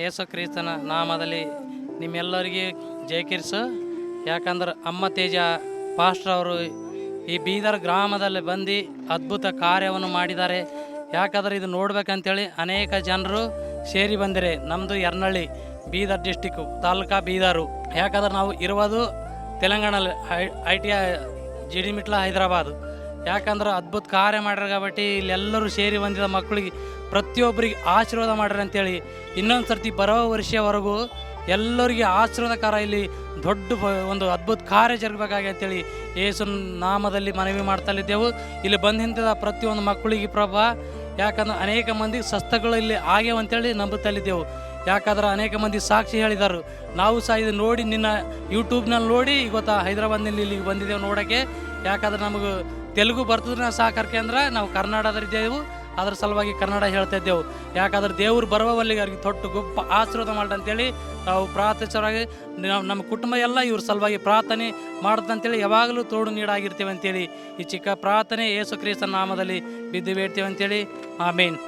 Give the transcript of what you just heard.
ಯೇಸು ಕ್ರಿಸ್ತನ ನಾಮದಲ್ಲಿ ನಿಮ್ಮೆಲ್ಲರಿಗೆ ಜಯಕಿರ್ಸು. ಯಾಕಂದ್ರೆ ಅಮ್ಮ ತೇಜ ಪಾಸ್ಟರ್ ಅವರು ಈ ಬೀದರ್ ಗ್ರಾಮದಲ್ಲಿ ಬಂದು ಅದ್ಭುತ ಕಾರ್ಯವನ್ನು ಮಾಡಿದ್ದಾರೆ. ಯಾಕಂದ್ರೆ ಇದು ನೋಡ್ಬೇಕಂತೇಳಿ ಅನೇಕ ಜನರು ಸೇರಿ ಬಂದಿರೆ. ನಮ್ಮದು ಯರ್ನಳ್ಳಿ, ಬೀದರ್ ಡಿಸ್ಟಿಕ್ಕು, ತಾಲೂಕಾ ಬೀದರು. ಯಾಕಂದ್ರೆ ನಾವು ಇರುವುದು ತೆಲಂಗಾಣಲ್ಲಿ, ITI ಜಿಡಿಮಿಟ್ಲ ಹೈದರಾಬಾದು. ಯಾಕಂದ್ರೆ ಅದ್ಭುತ ಕಾರ್ಯ ಮಾಡ್ಯಾರ కాబట్టి ಇಲ್ಲೆಲ್ಲರೂ ಸೇರಿ ಬಂದಿದ್ದ ಮಕ್ಕಳಿಗೆ ಪ್ರತಿಯೊಬ್ಬರಿಗೆ ಆಶೀರ್ವಾದ ಮಾಡ್ರಿ ಅಂತೇಳಿ ಇನ್ನೊಂದು ಸರ್ತಿ ಬರೋ ವರ್ಷವರೆಗೂ ಎಲ್ಲರಿಗೆ ಆಶೀರ್ವಾದಕಾರ ಇಲ್ಲಿ ದೊಡ್ಡ ಒಂದು ಅದ್ಭುತ ಕಾರ್ಯ ಜರುಗಬೇಕಾಗಿ ಅಂತೇಳಿ ಯೇಸುನ ನಾಮದಲ್ಲಿ ಮನವಿ ಮಾಡ್ತಲಿದ್ದೆವು. ಇಲ್ಲಿ ಬಂದ ಪ್ರತಿಯೊಂದು ಮಕ್ಕಳಿಗೆ ಪ್ರಭಾ, ಯಾಕಂದ್ರೆ ಅನೇಕ ಮಂದಿ ಸಸ್ತಗಳು ಇಲ್ಲಿ ಆಗ್ಯಾವ ಅಂತೇಳಿ ನಂಬುತ್ತಲಿದ್ದೆವು. ಯಾಕಂದ್ರೆ ಅನೇಕ ಮಂದಿ ಸಾಕ್ಷಿ ಹೇಳಿದರು. ನಾವು ಸಹ ಇದು ನೋಡಿ ನಿನ್ನ ಯೂಟ್ಯೂಬ್ನಲ್ಲಿ ನೋಡಿ ಇವತ್ತು ಹೈದರಾಬಾದ್ನಲ್ಲಿ ಇಲ್ಲಿಗೆ ಬಂದಿದ್ದೇವೆ ನೋಡೋಕ್ಕೆ. ಯಾಕಂದ್ರೆ ನಮಗೆ ತೆಲುಗು ಬರ್ತದ್ರೆ ಸಾಕರ್ಕೆ ಅಂದ್ರೆ ನಾವು ಕನ್ನಡದಲ್ಲಿದ್ದೆವು, ಅದ್ರ ಸಲುವಾಗಿ ಕನ್ನಡ ಹೇಳ್ತಾ ಇದ್ದೆವು. ಯಾಕಂದ್ರೆ ದೇವ್ರು ಬರುವವಲ್ಲಿಗೆ ಅವ್ರಿಗೆ ತೊಟ್ಟು ಗొప్ప ಆಶೀರ್ವಾದ ಮಾಡಂತೇಳಿ ನಾವು ಪ್ರಾರ್ಥಿಸೋರಾಗಿ ನಮ್ಮ ಕುಟುಂಬ ಎಲ್ಲ ಇವ್ರ ಸಲುವಾಗಿ ಪ್ರಾರ್ಥನೆ ಮಾಡ್ತಂತೇಳಿ ಯಾವಾಗಲೂ ತೋಡು ನೀಡಾಗಿರ್ತೇವೆ ಅಂತೇಳಿ ಈ ಚಿಕ್ಕ ಪ್ರಾರ್ಥನೆ ಯೇಸು ಕ್ರಿಸ್ತನ ನಾಮದಲ್ಲಿ ಬಿದ್ದು ಬೇಡ್ತೇವೆ ಅಂತೇಳಿ ಆಮೇನ್.